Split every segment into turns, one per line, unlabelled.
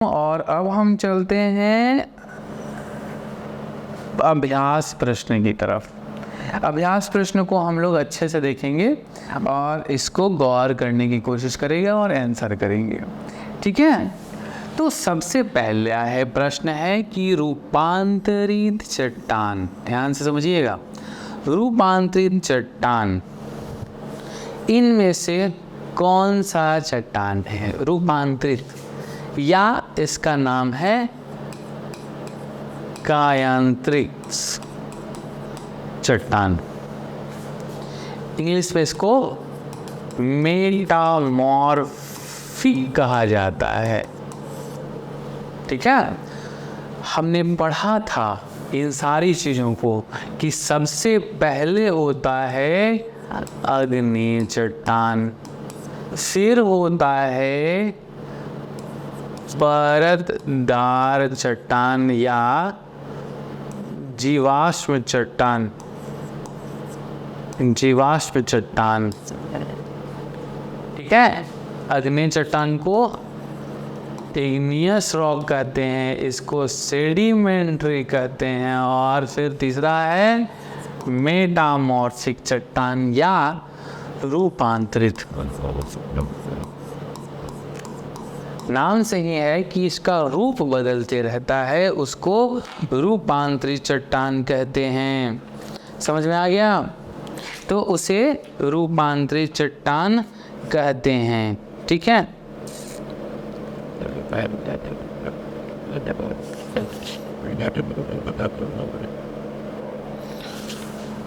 और अब हम चलते हैं अभ्यास प्रश्न की तरफ। अभ्यास प्रश्न को हम लोग अच्छे से देखेंगे और इसको गौर करने की कोशिश करेंगे और आंसर करेंगे, ठीक है। तो सबसे पहला प्रश्न है कि रूपांतरित चट्टान, ध्यान से समझिएगा, रूपांतरित चट्टान इनमें से कौन सा चट्टान है रूपांतरित, या इसका नाम है कायांतरित चट्टान। इंग्लिश में इसको मेटामॉर्फिक कहा जाता है, ठीक है। हमने पढ़ा था इन सारी चीज़ों को कि सबसे पहले होता है अग्नि चट्टान, फिर होता है परतदार चट्टान या जीवाश्म चट्टान, जीवाश्म चट्टान, ठीक है। अग्नि चट्टान को इग्नियस रॉक कहते हैं, इसको सेडिमेंट्री कहते हैं, और फिर तीसरा है मेटामॉर्फिक चट्टान या रूपांतरित। नाम से ही है कि इसका रूप बदलते रहता है, उसको रूपांतरित चट्टान कहते हैं। समझ में आ गया? तो उसे रूपांतरित चट्टान कहते हैं, ठीक है।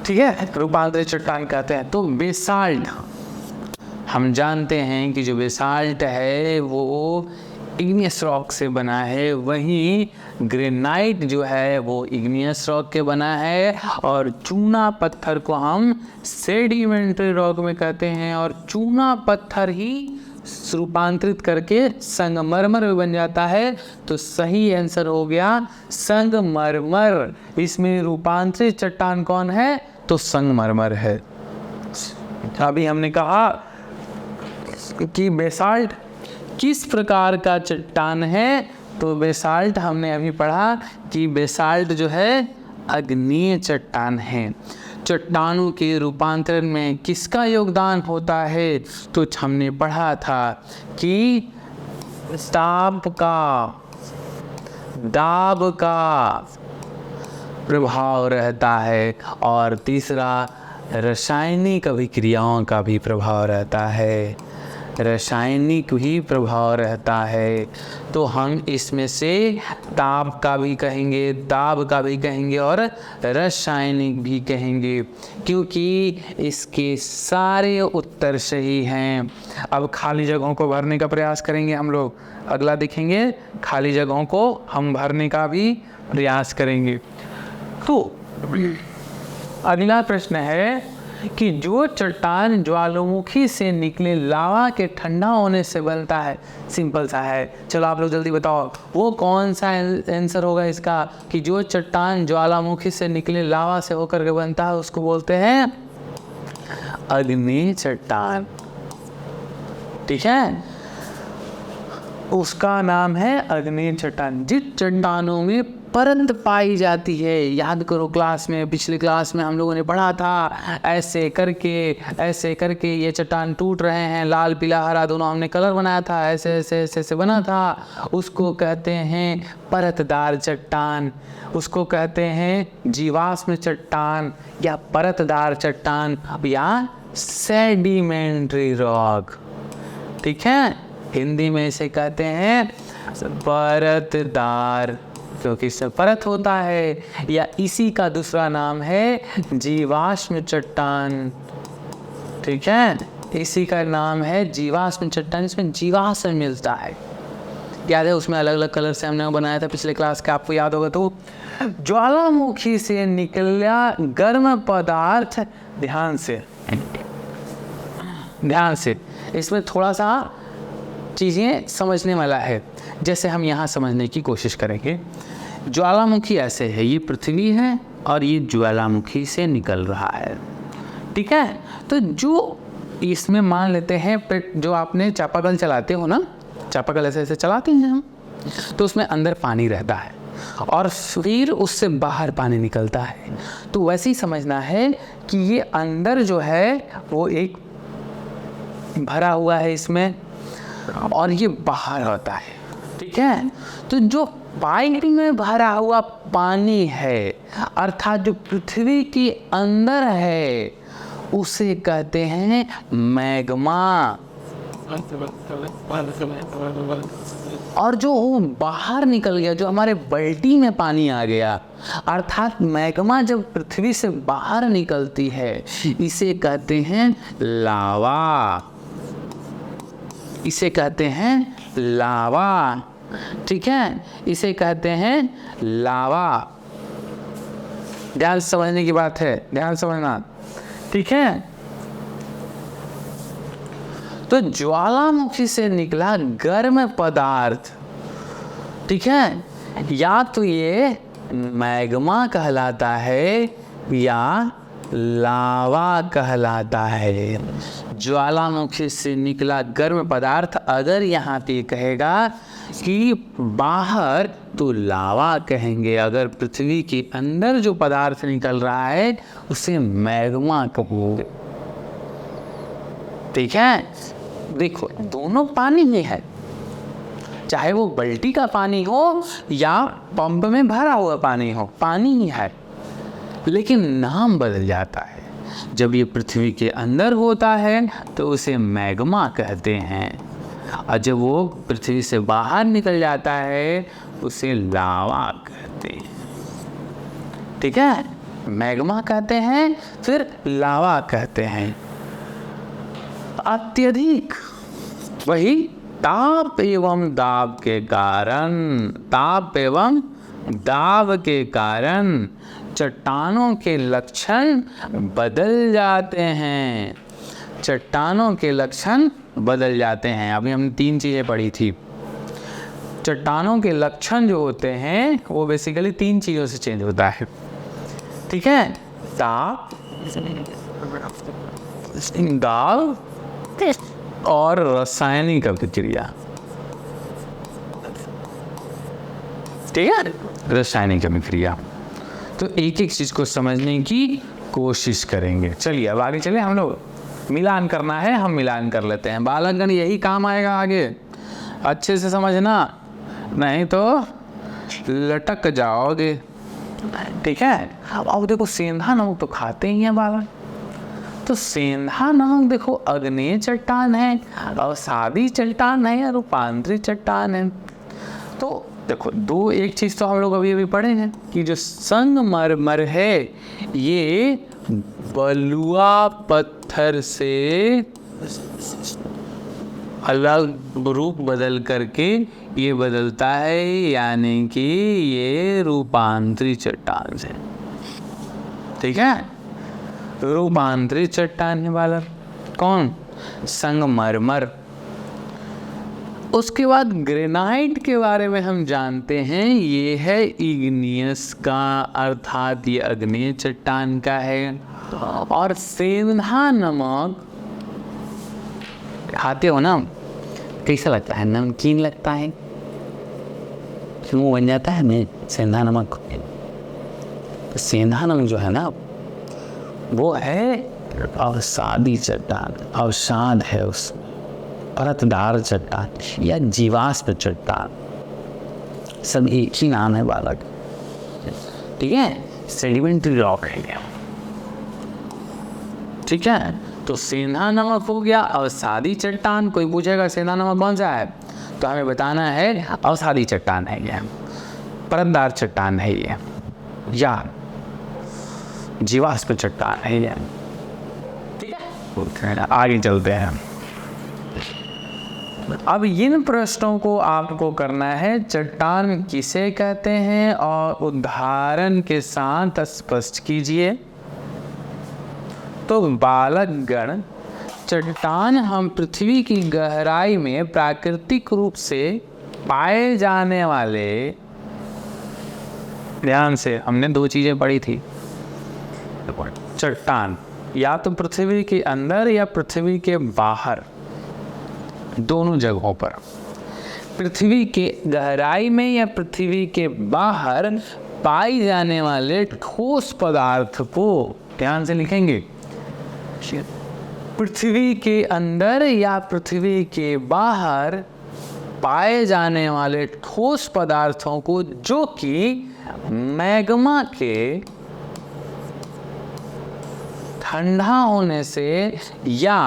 ठीक है, रूपांतरित चट्टान कहते हैं। तो बेसाल्ट, हम जानते हैं कि जो बेसाल्ट है वो इग्नियस रॉक से बना है, वहीं ग्रेनाइट जो है वो इग्नियस रॉक के बना है, और चूना पत्थर को हम सेडिमेंट्री रॉक में कहते हैं, और चूना पत्थर ही रूपांतरित करके संगमरमर में बन जाता है। तो सही आंसर हो गया संगमरमर। इसमें रूपांतरित चट्टान कौन है? तो संगमरमर है। अभी हमने कहा कि बेसाल्ट किस प्रकार का चट्टान है, तो बेसाल्ट हमने अभी पढ़ा कि बेसाल्ट जो है अग्नीय चट्टान है। चट्टानों के रूपांतरण में किसका योगदान होता है? तो हमने पढ़ा था कि दाब का प्रभाव रहता है, और तीसरा रासायनिक अभिक्रियाओं का भी प्रभाव रहता है, रासायनिक भी प्रभाव रहता है। तो हम इसमें से ताप का भी कहेंगे, दाब का भी कहेंगे, और रासायनिक भी कहेंगे, क्योंकि इसके सारे उत्तर सही हैं। अब खाली जगहों को भरने का प्रयास करेंगे हम लोग। अगला देखेंगे, खाली जगहों को हम भरने का भी प्रयास करेंगे। तो अगला प्रश्न है कि जो चट्टान ज्वालामुखी से निकले लावा के ठंडा होने से बनता है, सिंपल सा है, चलो आप लोग जल्दी बताओ वो कौन सा आंसर होगा इसका, कि जो चट्टान ज्वालामुखी से निकले लावा से होकर के बनता है उसको बोलते हैं अग्नि चट्टान, ठीक है। उसका नाम है अग्नि चट्टान। जिस चट्टानों में परत पाई जाती है, याद करो क्लास में, पिछले क्लास में हम लोगों ने पढ़ा था, ऐसे करके ये चट्टान टूट रहे हैं, लाल पीला हरा दोनों हमने कलर बनाया था, ऐसे ऐसे ऐसे ऐसे बना था, उसको कहते हैं परतदार चट्टान, उसको कहते हैं जीवाश्म चट्टान या परतदार चट्टान या सेडिमेंट्री रॉक, ठीक है। हिंदी में इसे कहते हैं परतदार, क्योंकि इसमें परत होता है, या इसी का दूसरा नाम है जीवाश्म चट्टान, ठीक है। इसी का नाम है जीवाश्म चट्टान, इसमें जीवाश्म मिलता है। याद है, उसमें अलग अलग कलर से हमने बनाया था पिछले क्लास का, आपको याद होगा। तो ज्वालामुखी से निकला गर्म पदार्थ, ध्यान से इसमें थोड़ा सा चीज़ें समझने वाला है, जैसे हम यहाँ समझने की कोशिश करेंगे। ज्वालामुखी ऐसे है, ये पृथ्वी है और ये ज्वालामुखी से निकल रहा है, ठीक है। तो जो इसमें मान लेते हैं जो आपने चापाकल चलाते हो ना, चापाकल ऐसे ऐसे चलाते हैं हम, तो उसमें अंदर पानी रहता है और फिर उससे बाहर पानी निकलता है। तो वैसे ही समझना है कि ये अंदर जो है वो एक भरा हुआ है इसमें और ये बाहर होता है, ठीक है। तो जो पाइप में भरा हुआ पानी है अर्थात जो पृथ्वी के अंदर है उसे कहते हैं मैग्मा। और जो बाहर निकल गया, जो हमारे बाल्टी में पानी आ गया, अर्थात मैग्मा जब पृथ्वी से बाहर निकलती है इसे कहते हैं लावा। इसे कहते हैं लावा, ठीक है, इसे कहते हैं लावा। ध्यान समझने की बात है, ध्यान समझना, ठीक है। तो ज्वालामुखी से निकला गर्म पदार्थ, ठीक है, या तो ये मैग्मा कहलाता है या लावा कहलाता है। ज्वालामुखी से निकला गर्म पदार्थ अगर यहाँ पे कहेगा कि बाहर तो लावा कहेंगे, अगर पृथ्वी के अंदर जो पदार्थ निकल रहा है उसे मैग्मा कहेंगे, ठीक है। देखो दोनों पानी में है, चाहे वो बाल्टी का पानी हो या पंप में भरा हुआ पानी हो, पानी ही है, लेकिन नाम बदल जाता है। जब ये पृथ्वी के अंदर होता है तो उसे मैग्मा कहते हैं और जब वो पृथ्वी से बाहर निकल जाता है उसे लावा कहते हैं, ठीक है। मैग्मा कहते हैं फिर लावा कहते हैं। अत्यधिक वही ताप एवं दाब के कारण, ताप एवं दाब के कारण चट्टानों के लक्षण बदल जाते हैं। चट्टानों के लक्षण बदल जाते हैं। अभी हमने 3 चीज़ें पढ़ी थी। चट्टानों के लक्षण जो होते हैं वो बेसिकली 3 चीज़ों से चेंज होता है, ठीक है। ताप, दाब और रासायनिक अभिक्रिया, ठीक है, रासायनिक अभिक्रिया। तो एक एक चीज को समझने की कोशिश करेंगे। चलिए अब आगे चले, हम लोग मिलान करना है, हम मिलान कर लेते हैं। बालकगण यही काम आएगा आगे, अच्छे से समझना, नहीं तो लटक जाओगे, ठीक है। अब देखो सेंधा नमक तो खाते ही हैं बालक, तो सेंधा नमक देखो अग्नेय चट्टान है, अवसादी चट्टान है या रूपांतरित चट्टान है। तो देखो एक चीज तो हम लोग अभी पढ़े हैं कि जो संगमरमर है ये बलुआ पत्थर से अलग रूप बदल करके ये बदलता है, यानी कि ये रूपांतरित चट्टान से, ठीक है। रूपांतरित चट्टान है बालक, कौन? संगमरमर। उसके बाद ग्रेनाइट के बारे में हम जानते हैं, ये है इग्नियस का, अर्थात ये अग्नेय चट्टान का है। और सेंधा नमक खाते हो ना, कैसा लगता है? नमकीन लगता है, मुँह बन जाता है नहीं सेंधा नमक। तो सेंधा नमक जो है ना वो है अवसादी चट्टान, अवसाद है उसमें, परतदार चट्टान या जीवाश्म चट्टान, सब एक ही नाम है बालक, ठीक है। सेडिमेंट्री रॉक है, ठीक है। तो सेंधा नमक हो गया, अवसादी चट्टान। कोई पूछेगा सेंधा नमक कौन सा है, तो हमें बताना है अवसादी चट्टान है ये, परतदार चट्टान है ये, या जीवाश्म चट्टान है ये, ठीक है। आगे चलते हैं। अब इन प्रश्नों को आपको करना है, चट्टान किसे कहते हैं और उदाहरण के साथ स्पष्ट कीजिए। तो बालकगण, चट्टान हम पृथ्वी की गहराई में प्राकृतिक रूप से पाए जाने वाले, ध्यान से हमने 2 चीजें पढ़ी थी। चट्टान या तो पृथ्वी के अंदर या पृथ्वी के बाहर, दोनों जगहों पर पृथ्वी के गहराई में या पृथ्वी के बाहर पाई जाने वाले ठोस पदार्थ को ध्यान से लिखेंगे। पृथ्वी के अंदर या पृथ्वी के बाहर पाए जाने वाले ठोस पदार्थों को, जो कि मैग्मा के ठंडा होने से या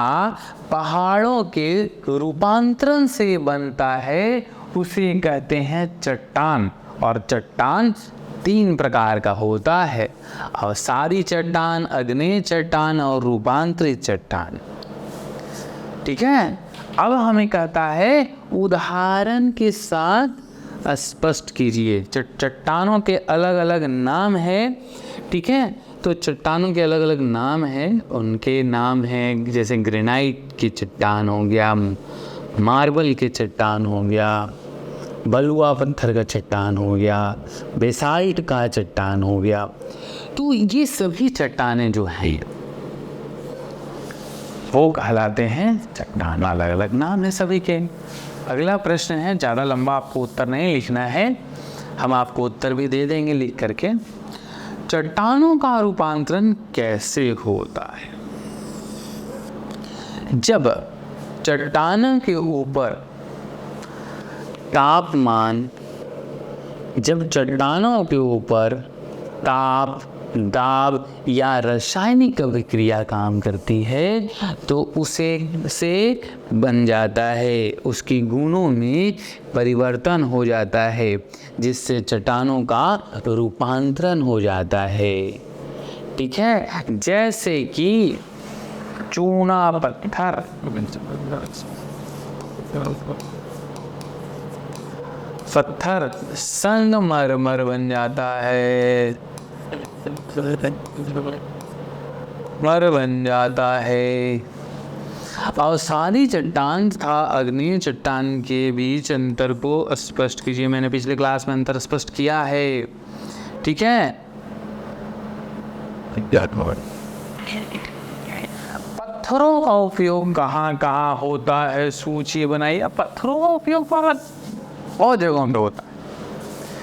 पहाड़ों के रूपांतरण से बनता है, उसे कहते हैं चट्टान। और चट्टान 3 प्रकार का होता है, अवसादी चट्टान, अग्नेय चट्टान और रूपांतरित चट्टान। ठीक है, अब हमें कहता है उदाहरण के साथ स्पष्ट कीजिए। चट्टानों के अलग अलग नाम हैं। ठीक है, तो चट्टानों के अलग अलग नाम हैं। उनके नाम हैं जैसे ग्रेनाइट की चट्टान हो गया, मार्बल की चट्टान हो गया, बलुआ पत्थर का चट्टान हो गया, बेसाल्ट का चट्टान हो गया। तो ये सभी चट्टानें जो हैं वो कहलाते हैं चट्टान। अलग अलग नाम है सभी के। अगला प्रश्न है, ज़्यादा लंबा आपको उत्तर नहीं लिखना है, हम आपको उत्तर भी दे देंगे लिख करके। चट्टानों का रूपांतरण कैसे होता है? जब चट्टानों के ऊपर तापमान, जब चट्टानों के ऊपर ताप, दाब या रासायनिक अभिक्रिया काम करती है तो उसे से बन जाता है, उसकी गुणों में परिवर्तन हो जाता है, जिससे चट्टानों का रूपांतरण हो जाता है। ठीक है, जैसे कि चूना पत्थर, पत्थर संगमरमर बन जाता है, मर बन जाता है। अवसादी चट्टान तथा अग्नेय चट्टान के बीच अंतर को स्पष्ट कीजिए। मैंने पिछले क्लास में अंतर स्पष्ट किया है। ठीक है, पत्थरों का उपयोग कहाँ कहाँ होता है, सूची बनाइए। पत्थरों का उपयोग बहुत जगहों पे होता है।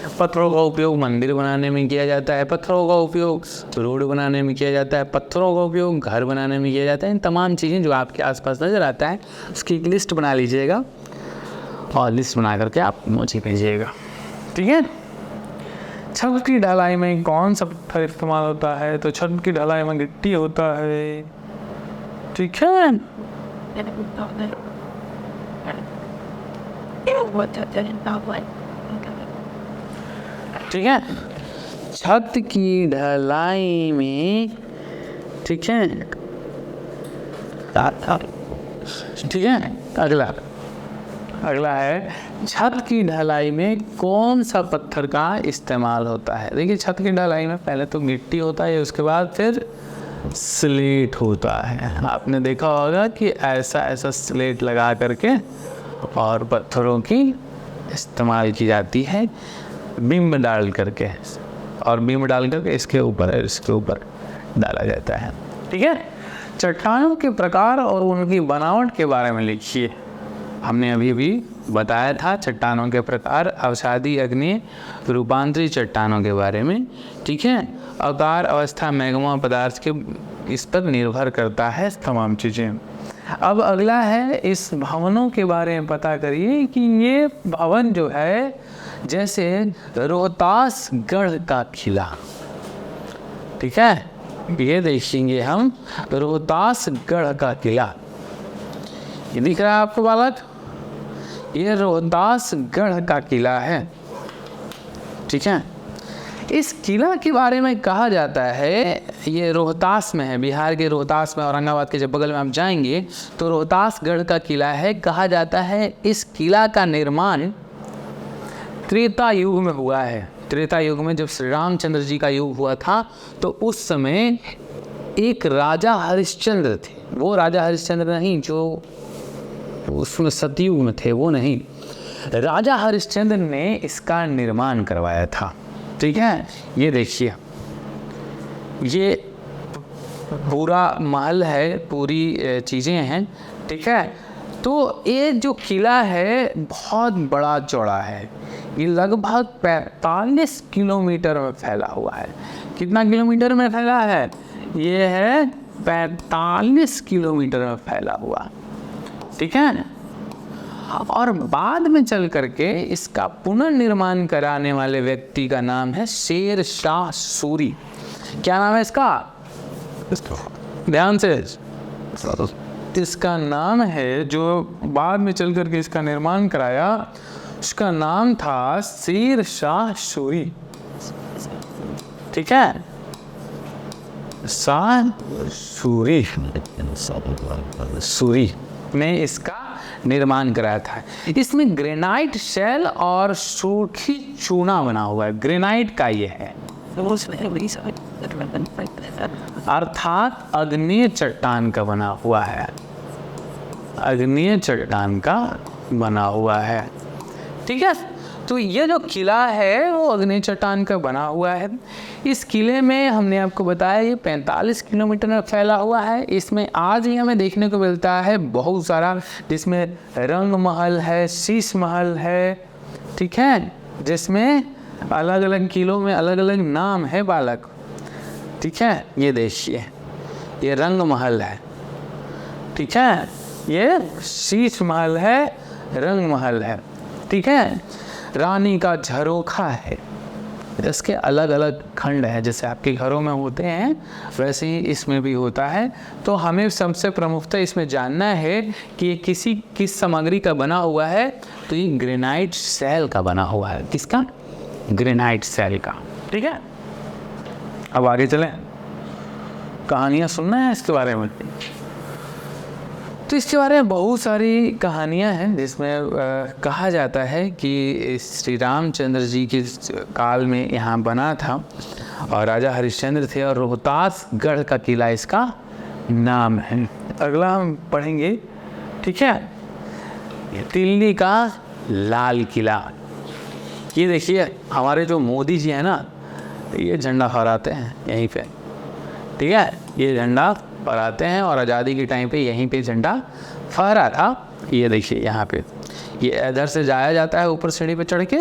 पत्थरों का उपयोग मंदिर बनाने में किया जाता है, पत्थरों का उपयोग रोड बनाने में किया जाता है, पत्थरों का उपयोग घर बनाने में किया जाता है। इन तमाम चीज़ें जो आपके आसपास नज़र आता है उसकी एक लिस्ट बना लीजिएगा और लिस्ट बना करके आप मुझे भेजिएगा। ठीक है, छत की ढलाई में कौन सा पत्थर इस्तेमाल होता है? तो छत की ढलाई में गिट्टी होता है। ठीक है, ठीक है, छत की ढलाई में, ठीक है, ठीक है। अगला है, छत की ढलाई में कौन सा पत्थर का इस्तेमाल होता है? देखिए, छत की ढलाई में पहले तो गिट्टी होता है, उसके बाद फिर स्लेट होता है। आपने देखा होगा कि ऐसा स्लेट लगा करके और पत्थरों की इस्तेमाल की जाती है, बीम डाल करके, और बीम डाल करके इसके ऊपर डाला जाता है। ठीक है, चट्टानों के प्रकार और उनकी बनावट के बारे में लिखिए। हमने अभी बताया था चट्टानों के प्रकार, अवसादी, अग्नेय, रूपांतरित चट्टानों के बारे में। ठीक है, आकार, अवस्था, मैग्मा पदार्थ के इस पर निर्भर करता है तमाम चीज़ें। अब अगला है, इस भवनों के बारे में पता करिए कि ये भवन जो है, जैसे रोहतास गढ़ का किला। ठीक है, ये देखेंगे हम, रोहतास गढ़ का किला, ये दिख रहा है आपको बालक? ये रोहतास गढ़ का किला है। ठीक है, इस किला के बारे में कहा जाता है, ये रोहतास में है, बिहार के रोहतास में, औरंगाबाद के जब बगल में आप जाएंगे तो रोहतास गढ़ का किला है। कहा जाता है इस किला का निर्माण त्रेता युग में हुआ है। त्रेता युग में जब श्री रामचंद्र जी का युग हुआ था तो उस समय एक राजा हरिश्चंद्र थे। वो राजा हरिश्चंद्र नहीं जो उसमें सतयुग में थे, वो नहीं, राजा हरिश्चंद्र ने इसका निर्माण करवाया था। ठीक है, ये देखिए, ये पूरा महल है, पूरी चीज़ें हैं। ठीक है, तो ये जो किला है बहुत बड़ा चौड़ा है, ये लगभग 45 किलोमीटर में फैला हुआ है। कितना किलोमीटर में फैला है? ये है 45 किलोमीटर में फैला हुआ, ठीक है। और बाद में चल करके इसका पुनर्निर्माण कराने वाले व्यक्ति का नाम है शेर शाह सूरी। क्या नाम है इसका? ध्यान से, इसका नाम है जो बाद में चल करके इसका निर्माण कराया, उसका नाम था शेर शाह सूरी, ठीक है। शाह सूरी ने इसका निर्माण कराया था। इसमें ग्रेनाइट शेल और सूखी चूना बना हुआ है, ग्रेनाइट का ये है, अर्थात अग्नेय चट्टान का बना हुआ है, अग्नेय चट्टान का बना हुआ है, ठीक है। तो ये जो किला है वो अग्नेय चट्टान का बना हुआ है। इस किले में हमने आपको बताया ये 45 किलोमीटर में फैला हुआ है। इसमें आज भी हमें देखने को मिलता है बहुत सारा, जिसमें रंग महल है, शीश महल है, ठीक है, जिसमें अलग अलग किलों में अलग अलग नाम है बालक, ठीक है। ये देखिए, ये रंग महल है, ठीक है, ये शीश महल है, रंग महल है, ठीक है। रानी का झरोखा है, इसके अलग अलग खंड हैं, जैसे आपके घरों में होते हैं वैसे ही इसमें भी होता है। तो हमें सबसे प्रमुखतः इसमें जानना है कि ये किस सामग्री का बना हुआ है। तो ये ग्रेनाइट सेल का बना हुआ है। किसका? ग्रेनाइट सेल का, ठीक है। अब आगे चलें, कहानियाँ सुनना है इसके बारे में। तो इसके बारे में बहुत सारी कहानियाँ हैं, जिसमें कहा जाता है कि श्री रामचंद्र जी के काल में यहाँ बना था और राजा हरिश्चंद्र थे और रोहतास गढ़ का किला इसका नाम है। अगला हम पढ़ेंगे, ठीक है, दिल्ली का लाल किला। ये देखिए, हमारे जो मोदी जी हैं ना, ये झंडा फहराते हैं यहीं पे, ठीक है, ये झंडा फहराते हैं और आज़ादी के टाइम पे यहीं पे झंडा फहरा था। ये देखिए यहाँ पे, ये इधर से जाया जाता है ऊपर सीढ़ी पे चढ़ के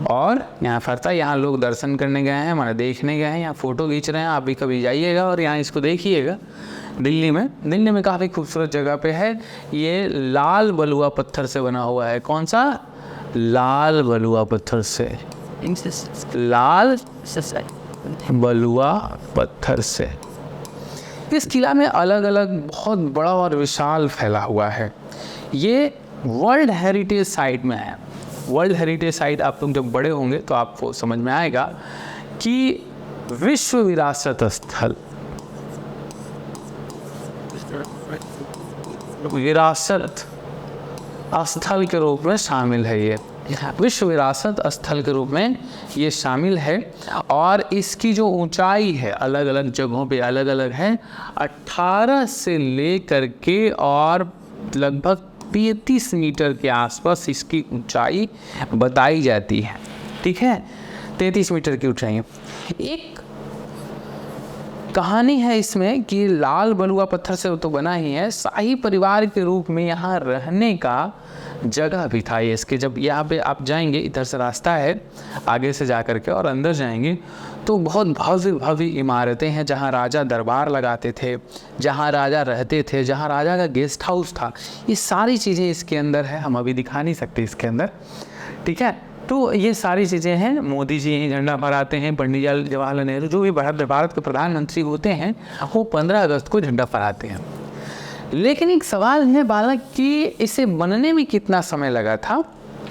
और यहाँ फहरता है। यहाँ लोग दर्शन करने गए हैं, हमारे देखने गए हैं, यहाँ फ़ोटो खींच रहे हैं। आप भी कभी जाइएगा और यहाँ इसको देखिएगा। दिल्ली में काफ़ी खूबसूरत जगह पे है। ये लाल बलुआ पत्थर से बना हुआ है। कौन सा? लाल बलुआ पत्थर से, लाल बलुआ पत्थर से। इस किला में अलग अलग बहुत बड़ा और विशाल फैला हुआ है। ये वर्ल्ड हेरिटेज साइट में है। वर्ल्ड हेरिटेज साइट आप लोग जब बड़े होंगे तो आपको समझ में आएगा कि विश्व विरासत स्थल, विरासत स्थल के रूप में शामिल है। ये विश्व विरासत स्थल के रूप में ये शामिल है और इसकी जो ऊंचाई है अलग अलग जगहों पे अलग अलग है। 18 से लेकर के और लगभग 33 मीटर के आसपास इसकी ऊंचाई बताई जाती है, ठीक है, 33 मीटर की ऊंचाई। एक कहानी है इसमें कि लाल बलुआ पत्थर से तो बना ही है, शाही परिवार के रूप में यहाँ रहने का जगह भी था। ये इसके जब यहाँ पे आप जाएंगे, इधर से रास्ता है आगे से जा करके और अंदर जाएंगे तो बहुत भव्य भव्य इमारतें हैं जहाँ राजा दरबार लगाते थे, जहाँ राजा रहते थे, जहाँ राजा का गेस्ट हाउस था। ये सारी चीज़ें इसके अंदर है, हम अभी दिखा नहीं सकते इसके अंदर, ठीक है। तो ये सारी चीज़ें हैं। मोदी जी यहीं झंडा फहराते हैं, पंडित जवाहरलाल नेहरू जो भी भारत के प्रधानमंत्री होते हैं वो 15 अगस्त को झंडा फहराते हैं। लेकिन एक सवाल है बालक कि इसे बनने में कितना समय लगा था।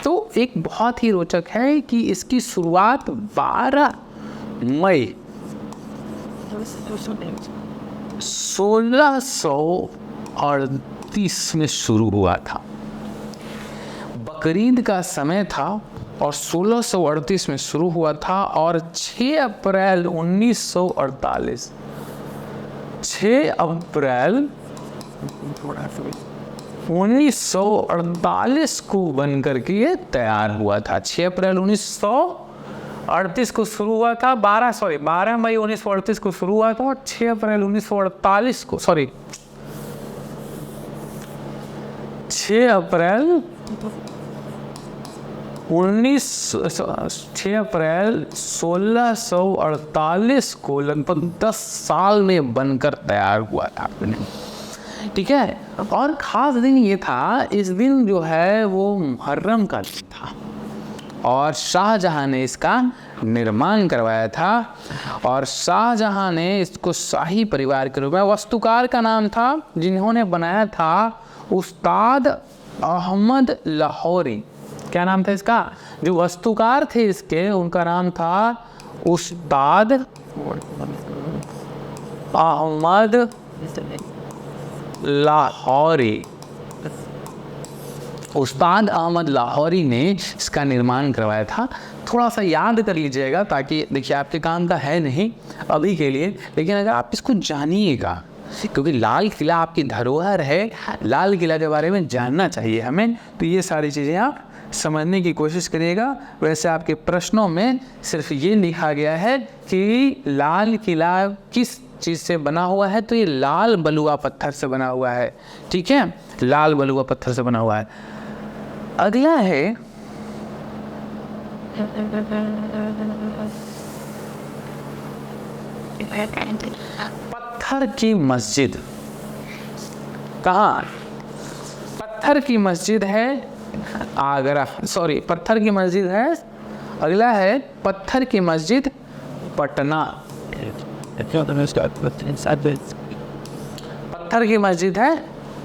तो एक बहुत ही रोचक है कि इसकी शुरुआत 12 मई 1638 में शुरू हुआ था। बकरीद का समय था और 1638 में शुरू हुआ था और 6 अप्रैल 1948 को बन करके ये तैयार हुआ था। 6 अप्रैल 1938 को शुरू हुआ था, 12 मई 1938 को शुरू हुआ था और 6 अप्रैल 1948 को 6 6 अप्रैल 1648 को लगभग 10 साल में बनकर तैयार हुआ था। ठीक है, और ख़ास दिन ये था, इस दिन जो है वो मुहर्रम का दिन था और शाहजहां ने इसका निर्माण करवाया था। और शाहजहां ने इसको शाही परिवार के रूप में, वास्तुकार का नाम था जिन्होंने बनाया था उस्ताद अहमद लाहौरी। क्या नाम था इसका? जो वास्तुकार थे इसके, उनका नाम था उस्ताद अहमद लाहौरी। उस्ताद अहमद लाहौरी ने इसका निर्माण करवाया था। थोड़ा सा याद कर लीजिएगा, ताकि देखिए आपके काम का है नहीं अभी के लिए, लेकिन अगर आप इसको जानिएगा, क्योंकि लाल किला आपकी धरोहर है, लाल किला के बारे में जानना चाहिए हमें, तो ये सारी चीज़ें आप समझने की कोशिश करिएगा। वैसे आपके प्रश्नों में सिर्फ ये लिखा गया है कि लाल किला किस चीज़ से बना हुआ है, तो ये लाल बलुआ पत्थर से बना हुआ है। ठीक है, लाल बलुआ पत्थर से बना हुआ है। अगला है पत्थर की मस्जिद। कहाँ? पत्थर की मस्जिद है आगरा, सॉरी पत्थर की मस्जिद है, अगला है पत्थर की मस्जिद पटना। पत्थर की मस्जिद है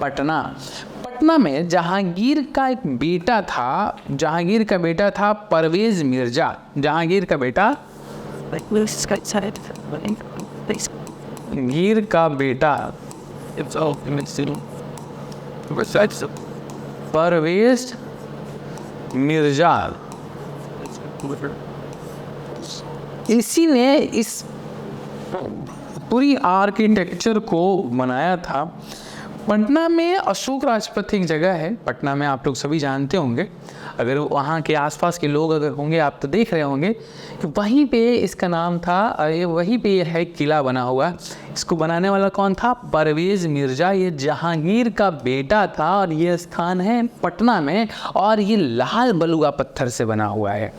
पटना। पटना में जहांगीर का एक बेटा था, जहांगीर का बेटा था परवेज मिर्जा। जहांगीर का बेटा, गीर का बेटा परवेज मिर्जा, इसी ने इस पूरी आर्किटेक्चर को बनाया था। पटना में अशोक राजपथ एक जगह है, पटना में आप लोग सभी जानते होंगे, अगर वहाँ के आसपास के लोग अगर होंगे आप तो देख रहे होंगे कि वहीं पे इसका नाम था, वहीं पे ये है किला बना हुआ। इसको बनाने वाला कौन था? परवेज मिर्जा। ये जहांगीर का बेटा था और ये स्थान है पटना में, और ये लाल बलुआ पत्थर से बना हुआ है।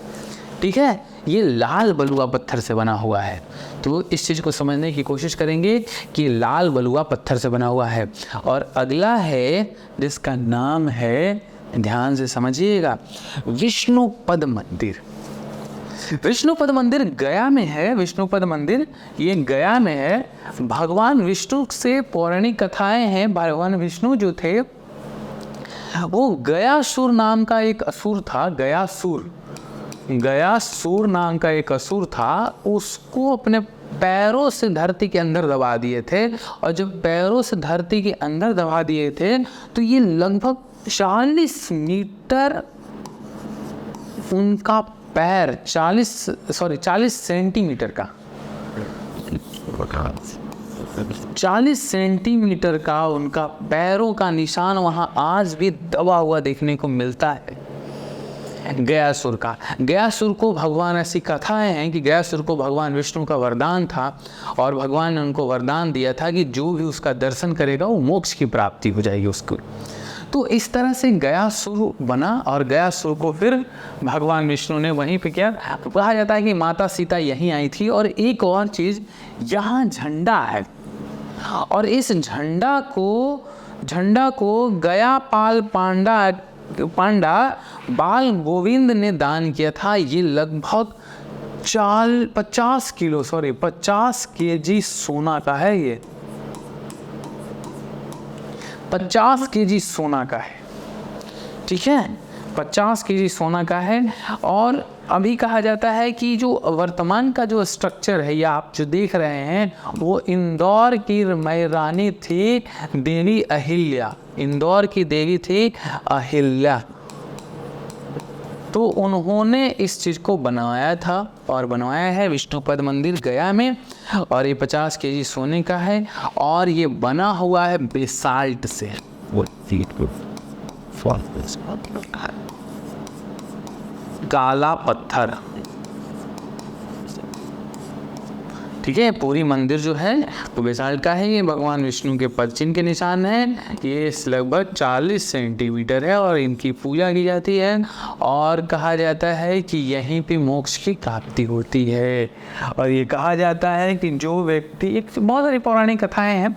ठीक है, ये लाल बलुआ पत्थर से बना हुआ है। तो इस चीज़ को समझने की कोशिश करेंगे कि लाल बलुआ पत्थर से बना हुआ है। और अगला है जिसका नाम है, ध्यान से समझिएगा, विष्णुपद मंदिर। विष्णुपद मंदिर गया में है। विष्णुपद मंदिर ये गया में है। भगवान विष्णु से पौराणिक कथाएं हैं। भगवान विष्णु जो थे वो गयासुर नाम का एक असुर था। गयासुर नाम का एक असुर था, उसको अपने पैरों से धरती के अंदर दबा दिए थे। और जब पैरों से धरती के अंदर दबा दिए थे तो ये लगभग 40 मीटर उनका पैर, 40 सेंटीमीटर का, 40 सेंटीमीटर का उनका पैरों का निशान वहाँ आज भी दबा हुआ देखने को मिलता है गयासुर का। गयासुर को भगवान, ऐसी कथाएं हैं कि गयासुर को भगवान विष्णु का वरदान था और भगवान ने उनको वरदान दिया था कि जो भी उसका दर्शन करेगा वो मोक्ष की प्राप्ति हो जाएगी उसको। तो इस तरह से गयासुर बना और गयासुर को फिर भगवान विष्णु ने वहीं पे किया। कहा जाता है कि माता सीता यहीं आई थी। और एक और चीज़, यहाँ झंडा है और इस झंडा को गयापाल पांडा बाल गोविंद ने दान किया था। ये लगभग 50 केजी सोना का है। ये 50 केजी सोना का है। ठीक है, 50 केजी सोना का है। और अभी कहा जाता है कि जो वर्तमान का जो स्ट्रक्चर है या आप जो देख रहे हैं वो इंदौर की रानी थी देवी अहिल्या। इंदौर की देवी थी अहिल्या। तो उन्होंने इस चीज़ को बनाया था और बनवाया है विष्णुपद मंदिर गया में। और ये 50 केजी सोने का है और ये बना हुआ है बेसाल्ट से। काला पत्थर, ठीक है। पूरी मंदिर जो है वो बेसाल्ट का है। ये भगवान विष्णु के पद चिन्ह के निशान है। ये लगभग 40 सेंटीमीटर है और इनकी पूजा की जाती है और कहा जाता है कि यहीं पे मोक्ष की प्राप्ति होती है। और ये कहा जाता है कि जो व्यक्ति, एक बहुत सारी पौराणिक कथाएं हैं,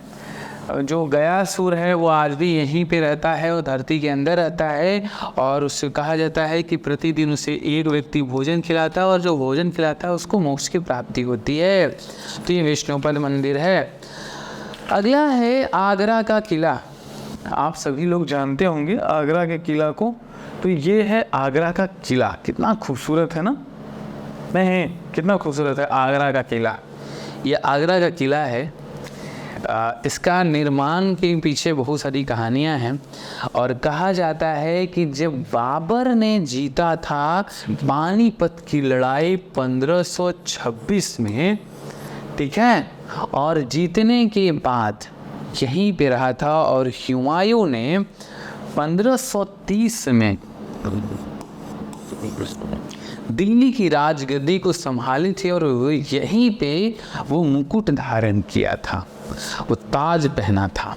जो गयासुर है वो आज भी यहीं पे रहता है, वो धरती के अंदर रहता है और उससे कहा जाता है कि प्रतिदिन उसे एक व्यक्ति भोजन खिलाता है और जो भोजन खिलाता है उसको मोक्ष की प्राप्ति होती है। तो ये विष्णुपद मंदिर है। अगला है आगरा का किला। आप सभी लोग जानते होंगे आगरा के किला को। तो ये है आगरा का किला। कितना खूबसूरत है ना, नहीं कितना खूबसूरत है आगरा का किला। ये आगरा का किला है। इसका निर्माण के पीछे बहुत सारी कहानियां हैं और कहा जाता है कि जब बाबर ने जीता था पानीपत की लड़ाई 1526 में, ठीक है, और जीतने के बाद यहीं पे रहा था और हुमायूं ने 1530 में दिल्ली की राजगद्दी को संभाली थी और यहीं पे वो मुकुट धारण किया था, वो ताज पहना था।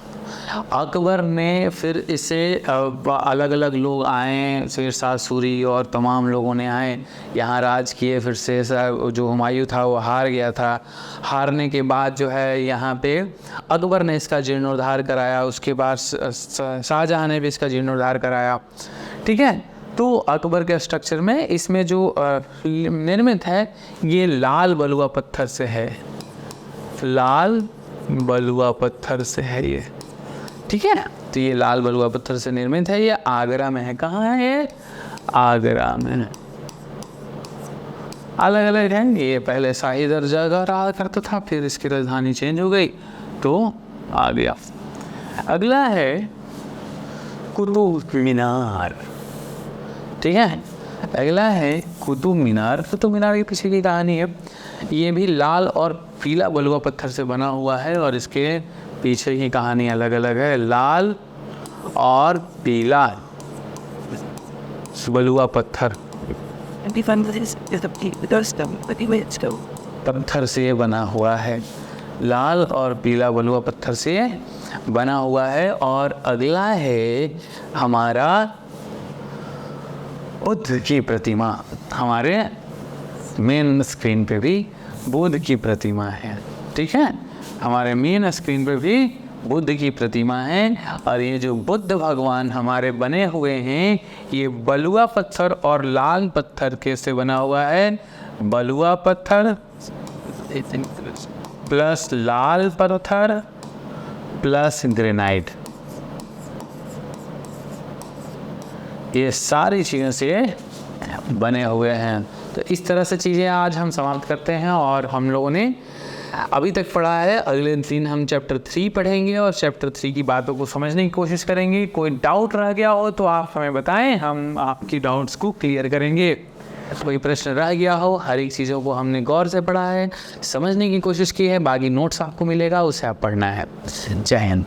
अकबर ने फिर इसे अलग अलग लोग आए, शेरशाह सूरी और तमाम लोगों ने आए यहाँ राज किए। फिर शेरशाह जो हुमायूं था वो हार गया था। हारने के बाद जो है यहाँ पे अकबर ने इसका जीर्णोद्धार कराया। उसके बाद शाहजहाँ ने भी इसका जीर्णोद्धार कराया, ठीक है। तो अकबर के स्ट्रक्चर में इसमें जो निर्मित है ये लाल बलुआ पत्थर से है, लाल बलुआ पत्थर से है ये, ठीक है। तो ये लाल बलुआ पत्थर से निर्मित है। ये आगरा में है। कहाँ है ये? आगरा में। अलग अलग है। ये पहले शाही दर्जा का रहा करता था, फिर इसकी राजधानी चेंज हो गई तो आ गया। अगला है कुतुब मीनार, ठीक है। अगला है कुतुब मीनार। कुतुब मीनार के पीछे की कहानी है। ये भी लाल और पीला बलुआ पत्थर से बना हुआ है और इसके पीछे की कहानी अलग अलग है। लाल और पीला बलुआ पत्थर पत्थर से बना हुआ है। लाल और पीला बलुआ पत्थर से बना हुआ है। और अगला है हमारा बुद्ध की प्रतिमा। हमारे मेन स्क्रीन पे भी बुद्ध की प्रतिमा है, ठीक है। हमारे मेन स्क्रीन पे भी बुद्ध की प्रतिमा है। और ये जो बुद्ध भगवान हमारे बने हुए हैं ये बलुआ पत्थर और लाल पत्थर के से बना हुआ है। बलुआ पत्थर प्लस लाल पत्थर प्लस ग्रेनाइट, ये सारी चीज़ों से बने हुए हैं। तो इस तरह से चीज़ें आज हम समाप्त करते हैं और हम लोगों ने अभी तक पढ़ा है। अगले दिन हम चैप्टर 3 पढ़ेंगे और चैप्टर 3 की बातों को समझने की कोशिश करेंगे। कोई डाउट रह गया हो तो आप हमें बताएं, हम आपकी डाउट्स को क्लियर करेंगे। कोई प्रश्न रह गया हो, हर एक चीज़ों को हमने गौर से पढ़ा है, समझने की कोशिश की है। बाकी नोट्स आपको मिलेगा, उसे आप पढ़ना है। जय हिंद।